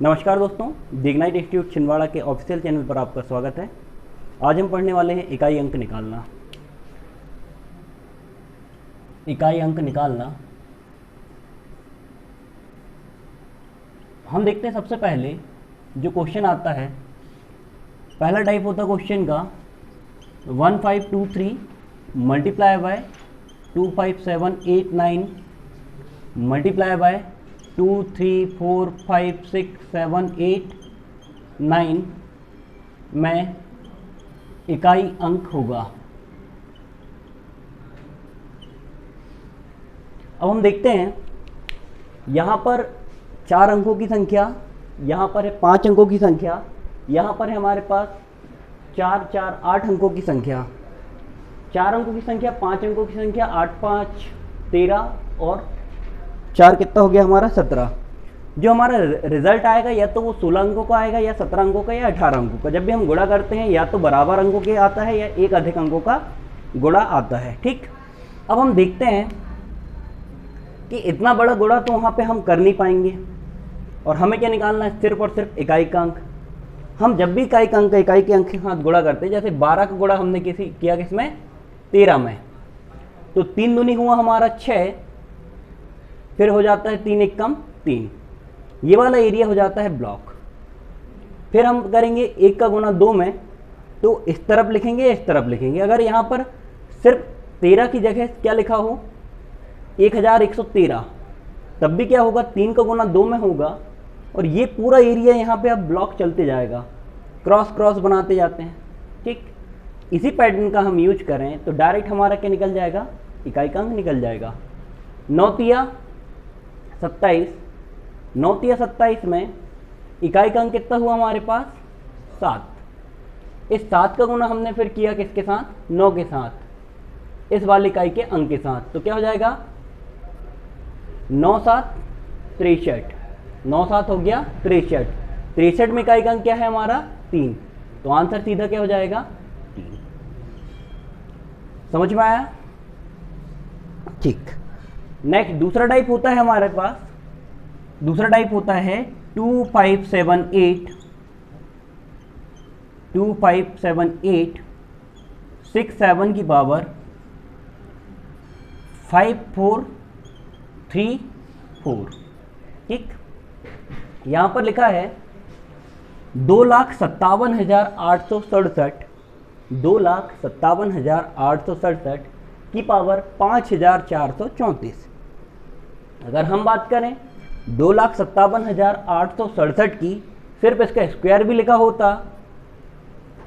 नमस्कार दोस्तों, दिग्नाइट इंस्टीट्यूट छिंदवाड़ा के ऑफिशियल चैनल पर आपका स्वागत है। आज हम पढ़ने वाले हैं इकाई अंक निकालना। इकाई अंक निकालना हम देखते हैं। सबसे पहले जो क्वेश्चन आता है, पहला टाइप होता है क्वेश्चन का 1523 मल्टीप्लाई बाय 25789 मल्टीप्लाई बाय 2 3 4 5 6 7 8 9 में इकाई अंक होगा। अब हम देखते हैं, यहाँ पर 4 अंकों की संख्या, यहाँ पर है 5 अंकों की संख्या, यहाँ पर है हमारे पास 4 4 8 अंकों की संख्या। 4 अंकों की संख्या, 5 अंकों की संख्या, 8 5 13 और 4 कितना हो गया हमारा 17। जो हमारा रिजल्ट आएगा या तो वो 16 अंकों का आएगा या 17 अंकों का या 18 अंकों का। जब भी हम गुणा करते हैं या तो बराबर अंकों के आता है या एक अधिक अंकों का गुणा आता है। ठीक, अब हम देखते हैं कि इतना बड़ा गुणा तो वहाँ पे हम कर नहीं पाएंगे और हमें क्या निकालना है, सिर्फ और सिर्फ इकाई का अंक। हम जब भी इकाई का अंक इकाई के अंक के साथ गुणा करते हैं, जैसे 12 का गुणा हमने किया किसमें, 13 में, तो 3 दूनी हुआ हमारा 6, फिर हो जाता है 3 एकम 3, ये वाला एरिया हो जाता है ब्लॉक। फिर हम करेंगे 1 का गुणा 2 में, तो इस तरफ लिखेंगे इस तरफ लिखेंगे। अगर यहाँ पर सिर्फ 13 की जगह क्या लिखा हो 1113, तब भी क्या होगा, 3 का गुणा 2 में होगा और ये पूरा एरिया यहाँ पे अब ब्लॉक चलते जाएगा, क्रॉस क्रॉस बनाते जाते हैं। ठीक, इसी पैटर्न का हम यूज करें तो डायरेक्ट हमारा क्या निकल जाएगा, इकाई का अंक निकल जाएगा। 9 तिया 27, 9 तिया 27 में इकाई का अंक कितना हुआ हमारे पास 7। इस 7 का गुणा हमने फिर किया किसके साथ, 9 के साथ, इस वाली इकाई के अंक के साथ, तो क्या हो जाएगा 9 7 63, 9 7 हो गया 63। 63 में इकाई का अंक क्या है हमारा 3, तो आंसर सीधा क्या हो जाएगा 3। समझ में आया? ठीक, नेक्स्ट दूसरा टाइप होता है हमारे पास, दूसरा टाइप होता है 2578 67 की पावर 5434। ठीक, यहाँ पर लिखा है 2,57,867, 2,57,867 की पावर 5,434। अगर हम बात करें 2,57,867 की, सिर्फ इसका स्क्वायर भी लिखा होता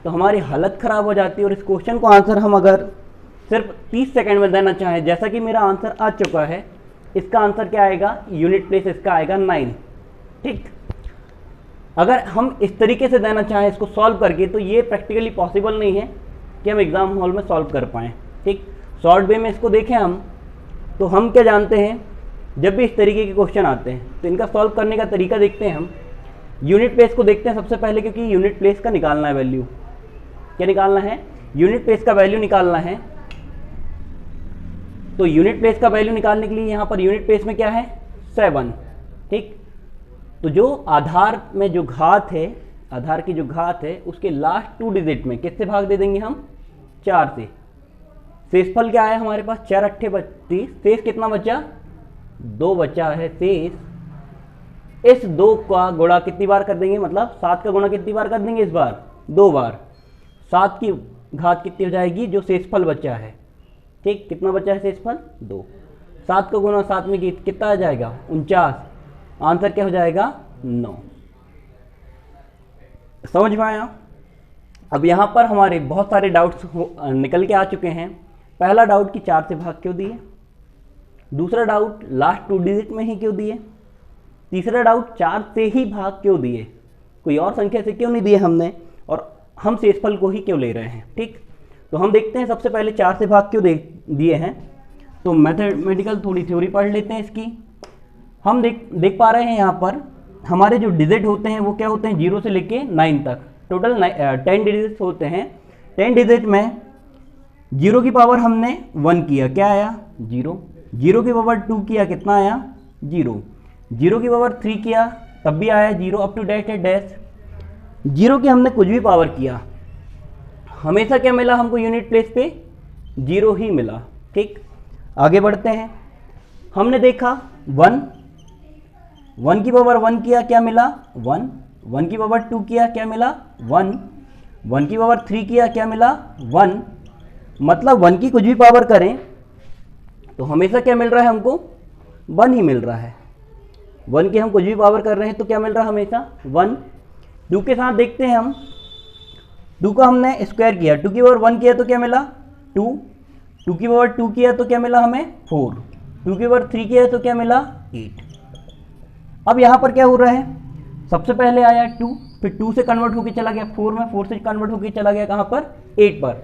तो हमारी हालत ख़राब हो जाती। और इस क्वेश्चन को आंसर हम अगर सिर्फ 30 सेकंड में देना चाहें, जैसा कि मेरा आंसर आ चुका है, इसका आंसर क्या आएगा, यूनिट प्लेस इसका आएगा 9। ठीक, अगर हम इस तरीके से देना चाहें इसको सॉल्व करके, तो ये प्रैक्टिकली पॉसिबल नहीं है कि हम एग्ज़ाम हॉल में सॉल्व कर पाएँ। ठीक, शॉर्ट वे में इसको देखें हम, तो हम क्या जानते हैं, जब भी इस तरीके के क्वेश्चन आते हैं तो इनका सॉल्व करने का तरीका देखते हैं हम। यूनिट प्लेस को देखते हैं सबसे पहले, क्योंकि यूनिट प्लेस का निकालना है वैल्यू। क्या निकालना है, यूनिट प्लेस का वैल्यू निकालना है। तो यूनिट प्लेस का वैल्यू निकालने के लिए यहाँ पर यूनिट प्लेस में क्या है 7। ठीक, तो जो आधार में जो घात है, आधार की जो घात है उसके लास्ट 2 डिजिट में किससे भाग दे देंगे हम, 4 से। शेषफल क्या है हमारे पास, 4 8 32, शेष कितना बचा, 2 बचा है शेष। इस 2 का गुणा कितनी बार कर देंगे, मतलब 7 का गुणा कितनी बार कर देंगे इस बार, 2 बार। 7 की घात कितनी हो जाएगी, जो शेषफल बचा है। ठीक, कितना बचा है शेषफल 2। 7 का गुणा 7 में कितना आ जाएगा 49, आंसर क्या हो जाएगा 9। समझ में आया? अब यहाँ पर हमारे बहुत सारे डाउट्स निकल के आ चुके हैं। पहला डाउट कि 4 से भाग क्यों दिए, दूसरा डाउट लास्ट 2 डिजिट में ही क्यों दिए, तीसरा डाउट 4 से ही भाग क्यों दिए, कोई और संख्या से क्यों नहीं दिए हमने, और हम शेषफल को ही क्यों ले रहे हैं। ठीक, तो हम देखते हैं सबसे पहले 4 से भाग क्यों दिए हैं। तो मैथमेटिकल थोड़ी थ्योरी पढ़ लेते हैं इसकी। हम देख पा रहे हैं यहाँ पर हमारे जो डिजिट होते हैं वो क्या होते हैं, 0 से लेके 9 तक, टोटल 10 डिजिट होते हैं। 10 डिजिट में 0 की पावर हमने 1 किया, क्या आया 0। 0 की पावर 2 किया, कितना आया 0। 0 की पावर 3 किया तब भी आया 0 अप टू डैश डैश। 0 की हमने कुछ भी पावर किया, हमेशा क्या मिला हमको यूनिट प्लेस पे 0 ही मिला। ठीक, आगे बढ़ते हैं। हमने देखा 1 की पावर 1 किया, क्या मिला 1 की पावर 2 किया, क्या मिला 1 की पावर 3 किया, क्या मिला 1। मतलब 1 की कुछ भी पावर करें तो हमेशा क्या मिल रहा है हमको 1 ही मिल रहा है। 1 की हम कुछ भी पावर कर रहे हैं तो क्या मिल रहा है हमेशा 1। 2 के साथ देखते हैं हम, 2 का हमने स्क्वायर किया, 2 की पावर 1 किया तो क्या मिला 2, 2 की पावर 2 किया तो क्या मिला हमें 4, 2 की पावर 3 किया तो क्या मिला 8। अब यहाँ पर क्या हो रहा है, सबसे पहले आया 2, फिर 2 से कन्वर्ट होकर चला गया 4 में, 4 से कन्वर्ट होकर चला गया कहाँ पर 8 पर।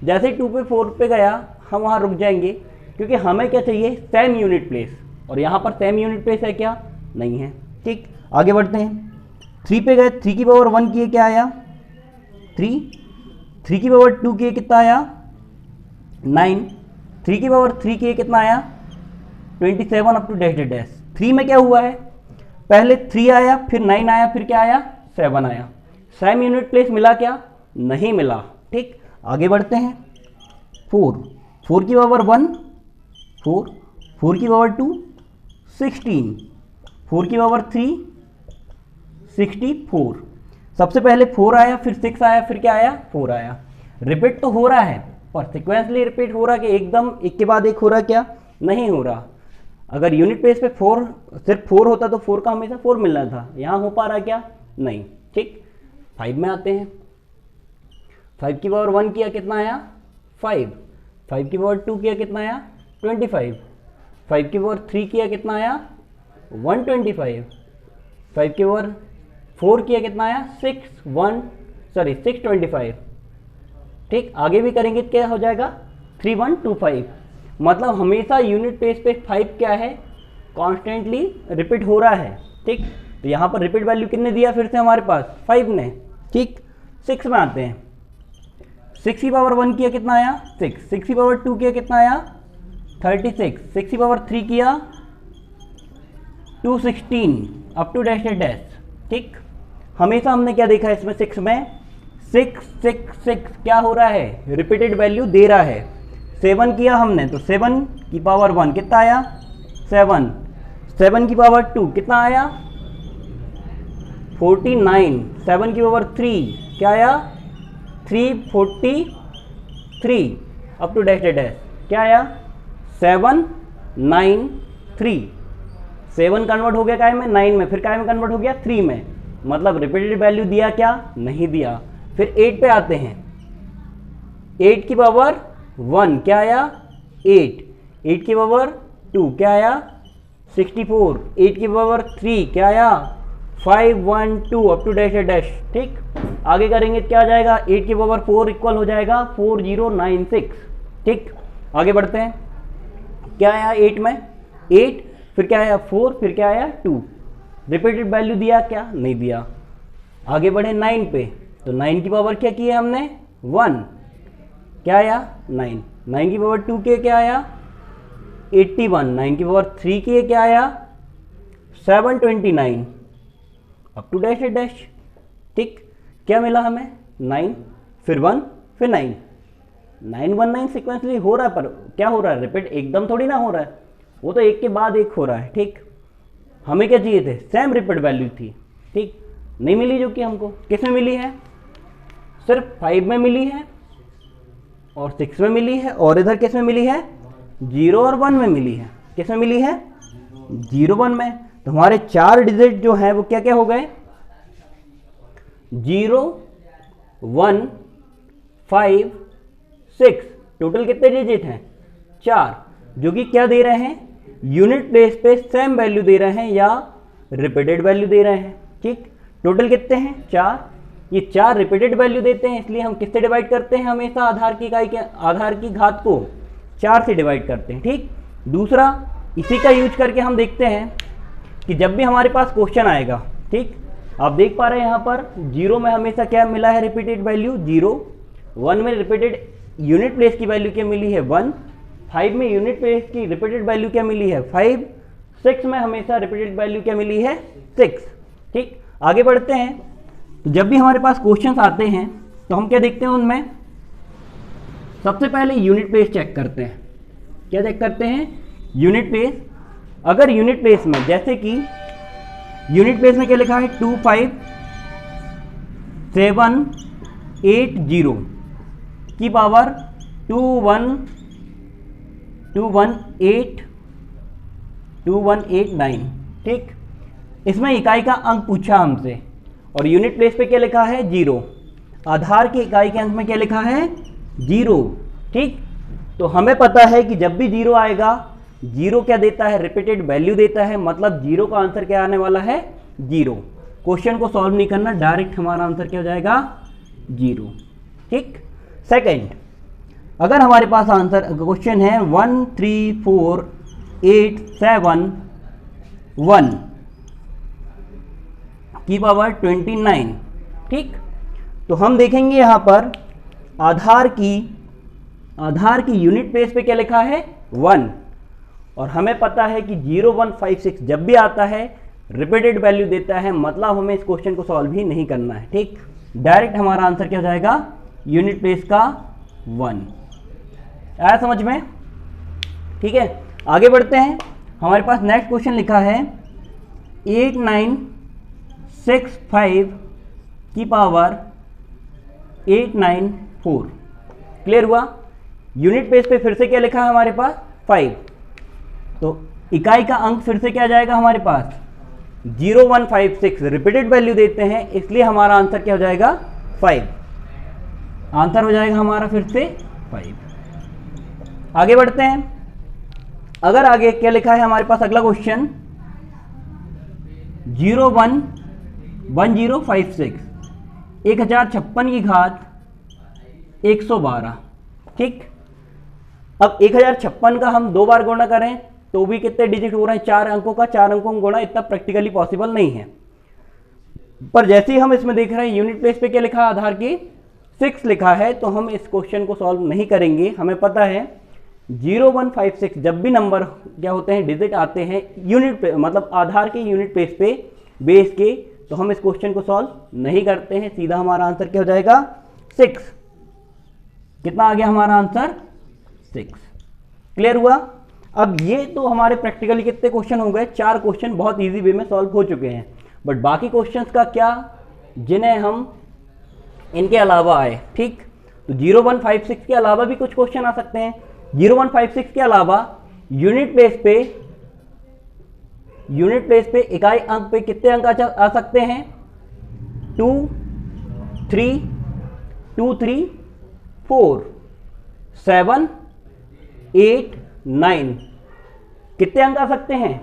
जैसे ही 2 पे 4 पे गया हम वहाँ रुक जाएंगे, क्योंकि हमें क्या चाहिए सेम यूनिट प्लेस, और यहाँ पर सेम यूनिट प्लेस है क्या, नहीं है। ठीक, आगे बढ़ते हैं। 3 पे गए, 3 की पावर 1 किए क्या आया 3, 3 की पावर 2 किए कितना आया 9, 3 की पावर 3 किए कितना आया 27 up to dash dash dash. 3 में क्या हुआ है, पहले 3 आया, फिर 9 आया, फिर क्या आया 7 आया। सेम यूनिट प्लेस मिला क्या, नहीं मिला। ठीक, आगे बढ़ते हैं। 4 की पावर 1 4 की पावर 2 16, 4 की पावर 3 64। सबसे पहले 4 आया, फिर 6 आया, फिर क्या आया 4 आया। रिपीट तो हो रहा है पर सिक्वेंसली रिपीट हो रहा कि एकदम एक के बाद एक हो रहा, क्या नहीं हो रहा। अगर यूनिट प्लेस पे 4 सिर्फ 4 होता तो 4 का हमेशा 4 मिलना था, यहाँ हो पा रहा क्या, नहीं। ठीक, 5 में आते हैं। 5 की पावर 1 किया कितना आया 5, 5 की पावर 2 किया कितना आया 25, 5 की पावर 3 किया कितना आया 125, 5 की पावर 4 किया कितना आया 625। ठीक, आगे भी करेंगे तो क्या हो जाएगा 3125। मतलब हमेशा यूनिट प्लेस पे 5 क्या है, कॉन्स्टेंटली रिपीट हो रहा है। ठीक, तो यहाँ पर रिपीट वैल्यू कितने दिया फिर से हमारे पास 5 ने। ठीक, 6 में आते हैं। 6 की पावर 1 किया कितना आया 6, 6 की पावर 2 किया कितना आया 36, 6 की पावर 3 किया 216 अप टू डैश डैश। ठीक, हमेशा हमने क्या देखा इसमें 6 में 6 6 6 क्या हो रहा है, रिपीटेड वैल्यू दे रहा है। 7 किया हमने तो 7 की पावर 1 कितना आया 7, 7 की पावर 2 कितना आया 49, 7 की पावर 3 क्या आया 343 अप टू डैश डैश क्या आया 793। 7 कन्वर्ट हो गया काय में 9 में, फिर काय में कन्वर्ट हो गया 3 में। मतलब रिपीटेड वैल्यू दिया क्या, नहीं दिया। फिर 8 पे आते हैं। 8 की पावर 1 क्या आया 8, 8 की पावर 2 क्या आया 64, 8 की पावर 3 क्या आया 512 अप टू डैश डैश। ठीक, आगे करेंगे क्या आ जाएगा 8 की पावर 4 इक्वल हो जाएगा 4096। ठीक, आगे बढ़ते हैं। क्या आया 8 में 8, फिर क्या आया 4, फिर क्या आया 2। रिपीटेड वैल्यू दिया क्या, नहीं दिया। आगे बढ़े 9 पे, तो 9 की पावर क्या की है हमने 1 क्या आया 9, 9 की पावर 2 के क्या आया 81, 9 की पावर 3 के क्या आया 729 अप टू डैश डैश। ठीक, क्या मिला हमें 9, फिर 1, फिर 9, 919 सिक्वेंसली हो रहा है, पर क्या हो रहा है रिपीट एकदम थोड़ी ना हो रहा है, वो तो एक के बाद एक हो रहा है। ठीक, हमें क्या चाहिए थे सेम रिपीट वैल्यू थी। ठीक, नहीं मिली, जो कि हमको किस में मिली है, सिर्फ 5 में मिली है और 6 में मिली है, और इधर किस में मिली है 0 और 1 में मिली है। किस में मिली है 0 1 में। तो हमारे 4 डिजिट जो है वो क्या क्या हो गए 0 1 5 6। टोटल कितने डिजिट हैं 4, जो कि क्या दे रहे हैं यूनिट प्लेस पे सेम वैल्यू दे रहे हैं या रिपीटेड वैल्यू दे रहे हैं। ठीक, टोटल कितने हैं 4, ये 4 रिपीटेड वैल्यू देते हैं, इसलिए हम किससे डिवाइड करते हैं हमेशा आधार की इकाई के आधार की घात को 4 से डिवाइड करते हैं। ठीक, दूसरा इसी का यूज करके हम देखते हैं कि जब भी हमारे पास क्वेश्चन आएगा, ठीक आप देख पा रहे हैं यहाँ पर 0 में हमेशा क्या मिला है रिपीटेड वैल्यू 0, 1 में रिपीटेड यूनिट प्लेस की वैल्यू क्या मिली है 1, 5 में यूनिट प्लेस की रिपीटेड वैल्यू क्या मिली है 5, 6 में हमेशा रिपीटेड वैल्यू क्या मिली है 6। ठीक, आगे बढ़ते हैं। तो जब भी हमारे पास क्वेश्चंस आते हैं तो हम क्या देखते हैं उनमें, सबसे पहले यूनिट प्लेस चेक करते हैं। क्या चेक करते हैं? Unit place. अगर यूनिट प्लेस में, जैसे कि यूनिट प्लेस में क्या लिखा है, 25780 की पावर 2189। ठीक, इसमें इकाई का अंक पूछा हमसे और यूनिट प्लेस पे क्या लिखा है, 0। आधार की इकाई के अंक में क्या लिखा है, 0। ठीक, तो हमें पता है कि जब भी 0 आएगा, 0 क्या देता है, रिपीटेड वैल्यू देता है, मतलब 0 का आंसर क्या आने वाला है, 0। क्वेश्चन को सॉल्व नहीं करना, डायरेक्ट हमारा आंसर क्या हो जाएगा, 0। ठीक, सेकंड, अगर हमारे पास आंसर क्वेश्चन है 134871 की पावर 29। ठीक, तो हम देखेंगे यहां पर आधार की यूनिट प्लेस पे क्या लिखा है, 1, और हमें पता है कि 0156 जब भी आता है रिपीटेड वैल्यू देता है, मतलब हमें इस क्वेश्चन को सॉल्व ही नहीं करना है। ठीक, डायरेक्ट हमारा आंसर क्या हो जाएगा, यूनिट प्लेस का 1। आया समझ में? ठीक है, आगे बढ़ते हैं। हमारे पास नेक्स्ट क्वेश्चन लिखा है 8965 की पावर 894। क्लियर हुआ? यूनिट प्लेस पे फिर से क्या लिखा है हमारे पास, 5। तो इकाई का अंक फिर से क्या जाएगा हमारे पास, 0156। रिपीटेड वैल्यू देते हैं, इसलिए हमारा आंसर क्या हो जाएगा, 5। आंसर हो जाएगा हमारा फिर से 5। आगे बढ़ते हैं। अगर आगे क्या लिखा है हमारे पास, अगला क्वेश्चन 011056, 1056 की घात 112। ठीक, अब 1056 का हम 2 बार गुणा करें तो भी कितने डिजिट हो रहे हैं, 4 अंकों का। 4 अंकों में गुणा इतना प्रैक्टिकली पॉसिबल नहीं है, पर जैसे ही हम इसमें देख रहे हैं यूनिट प्लेस पे क्या लिखा है, आधार की 6 लिखा है, तो हम इस क्वेश्चन को सॉल्व नहीं करेंगे। हमें पता है 0156 जब भी नंबर क्या होते हैं, डिजिट आते हैं यूनिट पे, मतलब आधार के यूनिट प्लेस पे बेस के, तो हम इस क्वेश्चन को सॉल्व नहीं करते हैं। सीधा हमारा आंसर क्या हो जाएगा, 6। कितना आ गया हमारा आंसर, 6। क्लियर हुआ? अब ये तो हमारे प्रैक्टिकली कितने क्वेश्चन हो गए, 4 क्वेश्चन बहुत इजी वे में सॉल्व हो चुके हैं। बट बाकी क्वेश्चंस का क्या, जिन्हें हम इनके अलावा आए। ठीक, तो 0156 के अलावा भी कुछ क्वेश्चन आ सकते हैं। 0156 के अलावा यूनिट प्लेस पे इकाई अंक पे कितने अंक आ सकते हैं, 2 3 2 3 4 7 8 9। कितने अंक आ सकते हैं,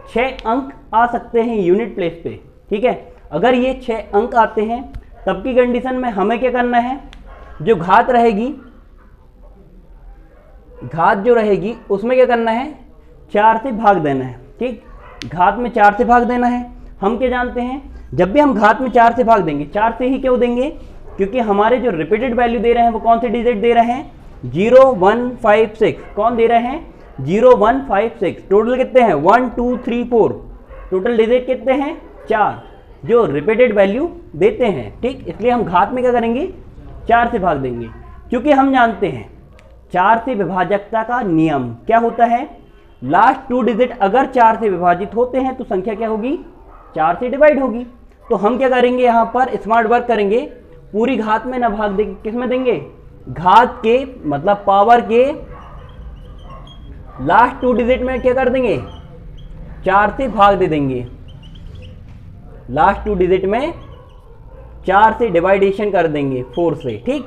6 अंक आ सकते हैं यूनिट प्लेस पे। ठीक है, अगर ये 6 अंक आते हैं तब की कंडीशन में हमें क्या करना है, जो घात रहेगी उसमें क्या करना है, 4 से भाग देना है। ठीक, घात में 4 से भाग देना है। हम क्या जानते हैं, जब भी हम घात में 4 से भाग देंगे, 4 से ही क्यों देंगे, क्योंकि हमारे जो रिपीटेड वैल्यू दे रहे हैं वो कौन से डिजिट दे रहे हैं, 0156। कौन दे रहे हैं, 0156। टोटल कितने हैं, 1 2 3 4। टोटल डिजिट कितने हैं, 4, जो रिपीटेड वैल्यू देते हैं। ठीक, इसलिए हम घात में क्या करेंगे, 4 से भाग देंगे, क्योंकि हम जानते हैं 4 से विभाजकता का नियम क्या होता है, लास्ट 2 डिजिट अगर 4 से विभाजित होते हैं तो संख्या क्या होगी, 4 से डिवाइड होगी। तो हम क्या करेंगे, यहाँ पर स्मार्ट वर्क करेंगे, पूरी घात में ना भाग देंगे, किस में देंगे, घात के मतलब पावर के लास्ट 2 डिजिट में क्या कर देंगे, 4 से भाग दे देंगे। लास्ट 2 डिजिट में 4 से डिवाइडेशन कर देंगे 4 से। ठीक,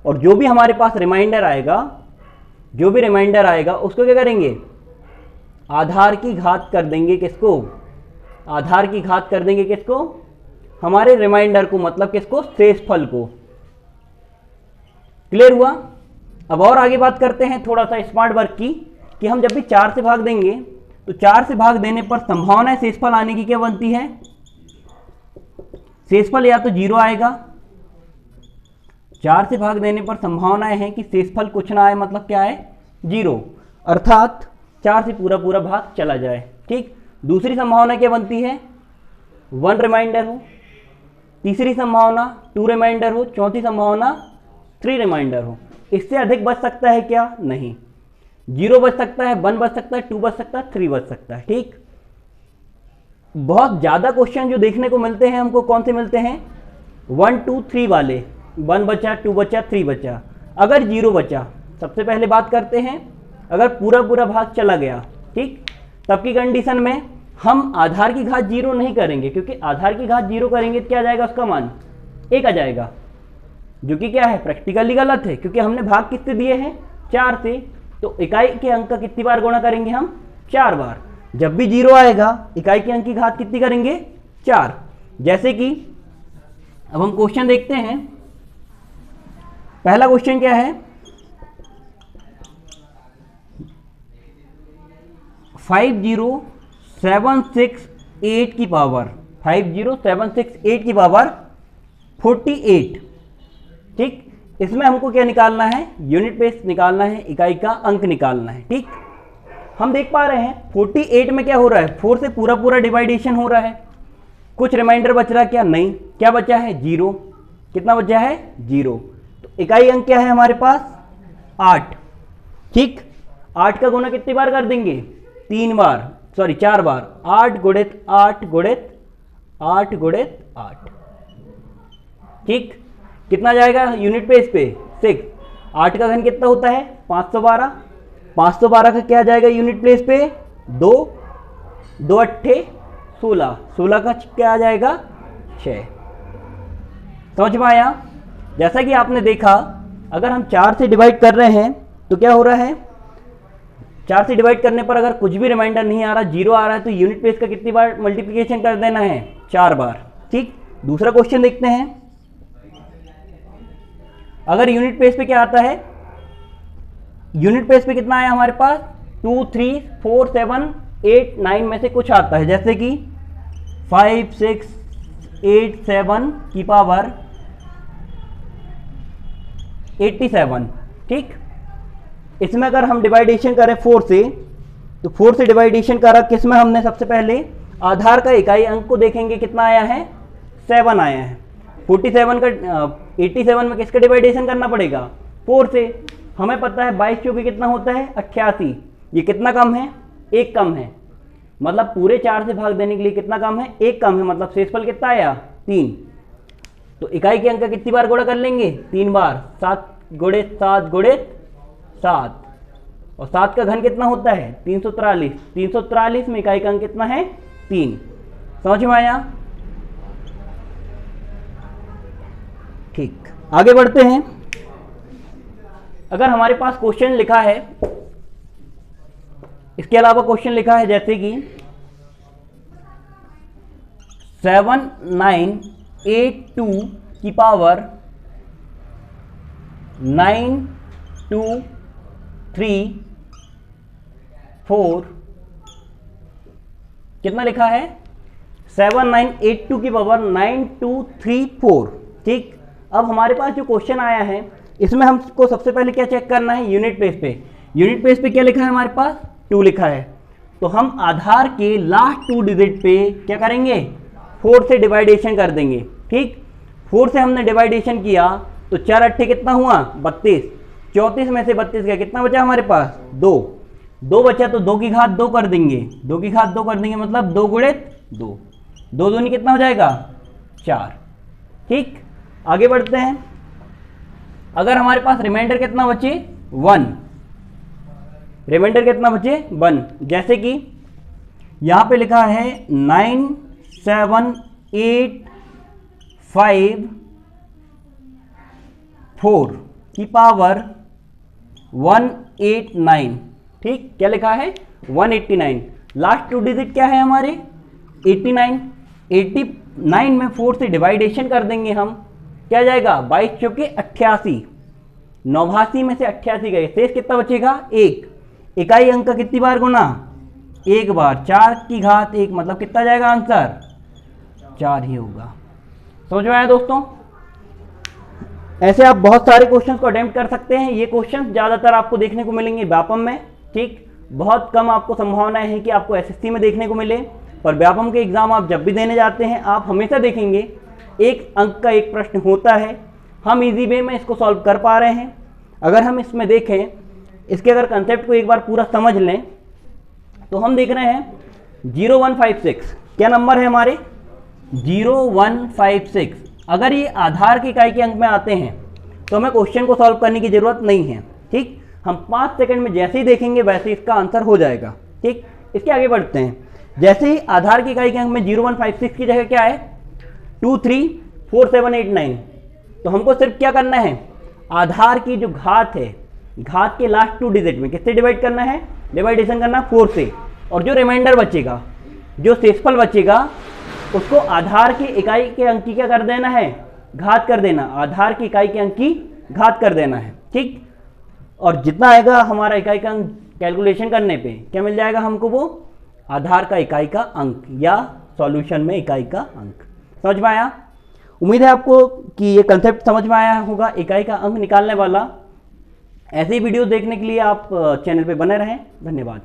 और जो भी हमारे पास रिमाइंडर आएगा उसको क्या करेंगे, आधार की घात कर देंगे। किसको, आधार की घात कर देंगे, किसको, हमारे रिमाइंडर को, मतलब किसको, शेषफल को। क्लियर हुआ? अब और आगे बात करते हैं थोड़ा सा स्मार्ट वर्क की, कि हम जब भी 4 से भाग देंगे तो 4 से भाग देने पर संभावना शेषफल आने की क्या बनती है, शेषफल या तो 0 आएगा। 4 से भाग देने पर संभावनाएं हैं कि शेषफल कुछ ना आए, मतलब क्या है, 0, अर्थात 4 से पूरा भाग चला जाए। ठीक, दूसरी संभावना क्या बनती है, 1 रिमाइंडर हो, तीसरी संभावना 2 रिमाइंडर हो, चौथी संभावना 3 रिमाइंडर हो। इससे अधिक बच सकता है क्या? नहीं। 0 बच सकता है, 1 बच सकता है, 2 बच सकता है, 3 बच सकता है। ठीक, बहुत ज़्यादा क्वेश्चन जो देखने को मिलते हैं हमको कौन से मिलते हैं? 1 2 3 वाले। 1 बचा, 2 बचा, 3 बचा। अगर 0 बचा, सबसे पहले बात करते हैं, अगर पूरा पूरा भाग चला गया, ठीक, तब की कंडीशन में हम आधार की घात 0 नहीं करेंगे, क्योंकि आधार की घात 0 करेंगे तो क्या आ जाएगा? उसका मान 1 आ जाएगा, जो कि क्या है? प्रैक्टिकली गलत है, क्योंकि हमने भाग किससे दिए हैं? 4 से। तो इकाई के अंक का कितनी बार गुणा करेंगे हम? 4 बार। जब भी 0 आएगा, इकाई के अंक की घात कितनी करेंगे? 4। जैसे कि अब हम क्वेश्चन देखते हैं। पहला क्वेश्चन क्या है? 50768 की पावर 50768 की पावर 48। ठीक, इसमें हमको क्या निकालना है? यूनिट प्लेस निकालना है, इकाई का अंक निकालना है। ठीक, हम देख पा रहे हैं 48 में क्या हो रहा है? 4 से पूरा पूरा डिवाइडेशन हो रहा है। कुछ रिमाइंडर बच रहा है क्या? नहीं। क्या बचा है? 0। कितना बचा है? 0। तो इकाई अंक क्या है हमारे पास? 8। ठीक, 8 का गुणा कितनी बार कर देंगे? 3 बार, सॉरी 4 बार। 8 गुणित 8 गुणित 8 गुणित 8। ठीक, कितना जाएगा यूनिट पेज पे? 6। 8 का घन कितना होता है? 512। 512 का क्या जाएगा यूनिट प्लेस पे? 2। 2 अट्ठे 16। 16 का क्या आ जाएगा? 6। समझ में आया? जैसा कि आपने देखा, अगर हम 4 से डिवाइड कर रहे हैं तो क्या हो रहा है? 4 से डिवाइड करने पर अगर कुछ भी रिमाइंडर नहीं आ रहा, 0 आ रहा है, तो यूनिट प्लेस का कितनी बार मल्टीप्लिकेशन कर देना है? 4 बार। ठीक, दूसरा क्वेश्चन देखते हैं। अगर यूनिट प्लेस पे क्या आता है? यूनिट प्लेस पे कितना आया हमारे पास? 2 3 4 7 8 9 में से कुछ आता है, जैसे कि 5 6 8 7 की पावर 87। ठीक, इसमें अगर हम डिवाइडेशन करें 4 से, तो 4 से डिवाइडेशन करा किसमें? हमने सबसे पहले आधार का इकाई अंक को देखेंगे, कितना आया है? 7 आया है। 47 का 87 में किसका डिवाइडेशन करना पड़ेगा? 4 से। हमें पता है 22 चौके कितना होता है? 88। ये कितना कम है? 1 कम है। मतलब पूरे 4 से भाग देने के लिए कितना कम है? 1 कम है। मतलब शेषफल कितना आया? 3। तो इकाई के अंक का कितनी बार गुणा कर लेंगे? 3 बार। 7 गुणित 7 गुणित 7। और 7 का घन कितना होता है? 343। 343 में इकाई का अंक कितना है? 3। समझ में आया? ठीक, आगे बढ़ते हैं। अगर हमारे पास क्वेश्चन लिखा है, इसके अलावा क्वेश्चन लिखा है जैसे कि 7982 की पावर 9234, कितना लिखा है? 7982 की पावर 9234। ठीक, अब हमारे पास जो क्वेश्चन आया है, इसमें हमको सबसे पहले क्या चेक करना है? यूनिट प्लेस पे। यूनिट प्लेस पे क्या लिखा है हमारे पास? 2 लिखा है। तो हम आधार के लास्ट 2 डिजिट पे क्या करेंगे? 4 से डिवाइडेशन कर देंगे। ठीक, 4 से हमने डिवाइडेशन किया तो 4 अट्ठे कितना हुआ? 32। 34 में से 32 गया, कितना बचा हमारे पास? 2। 2 बचा तो 2 की घात 2 कर देंगे। 2 की घात 2 कर देंगे, मतलब 2 गुणित 2। 2 दूनी कितना हो जाएगा? 4। ठीक, आगे बढ़ते हैं। अगर हमारे पास रिमाइंडर कितना बचे? 1। रिमाइंडर कितना बचे? 1। जैसे कि यहां पे लिखा है 97854 की पावर 189। ठीक, क्या लिखा है? 189। लास्ट 2 डिजिट क्या है हमारे? 89। 89 में 4 से डिवाइडेशन कर देंगे हम, क्या जाएगा? 22 चौके 88। 89 में से 88 गए, शेष कितना बचेगा? 1। इकाई अंक का कितनी बार गुना? 1 बार। 4 की घात 1, मतलब कितना जाएगा आंसर? 4 ही होगा। समझ में आया दोस्तों? ऐसे आप बहुत सारे क्वेश्चंस को अटेम्प्ट कर सकते हैं। ये क्वेश्चंस ज़्यादातर आपको देखने को मिलेंगे व्यापम में। ठीक, बहुत कम आपको संभावना है कि आपको एसएससी में देखने को मिले। पर व्यापम के एग्ज़ाम आप जब भी देने जाते हैं आप हमेशा देखेंगे एक अंक का एक प्रश्न होता है। हम इजी वे में इसको सॉल्व कर पा रहे हैं। अगर हम इसमें देखें, इसके अगर कंसेप्ट को एक बार पूरा समझ लें तो हम देख रहे हैं 0156 क्या नंबर है हमारे 0156। अगर ये आधार की इकाई के अंक में आते हैं तो हमें क्वेश्चन को सॉल्व करने की ज़रूरत नहीं है। ठीक, हम 5 सेकंड में जैसे ही देखेंगे वैसे ही इसका आंसर हो जाएगा। ठीक, इसके आगे बढ़ते हैं। जैसे ही आधार की इकाई के अंक में 0156 की जगह क्या है 234789, तो हमको सिर्फ क्या करना है, आधार की जो घात है, घात के लास्ट 2 डिजिट में किससे डिवाइड करना है, डिवाइडेशन करना 4 से, और जो रिमाइंडर बचेगा, जो शेषफल बचेगा, उसको आधार की इकाई के अंक की क्या कर देना है, घात कर देना। आधार की इकाई के अंक की घात कर देना है। ठीक, और जितना आएगा हमारा इकाई का अंक कैलकुलेशन करने पे क्या मिल जाएगा हमको, वो आधार का इकाई का अंक या सॉल्यूशन में इकाई का अंक। समझ में आया? उम्मीद है आपको कि ये कंसेप्ट समझ में आया होगा इकाई का अंक निकालने वाला। ऐसे ही वीडियो देखने के लिए आप चैनल पे बने रहें। धन्यवाद।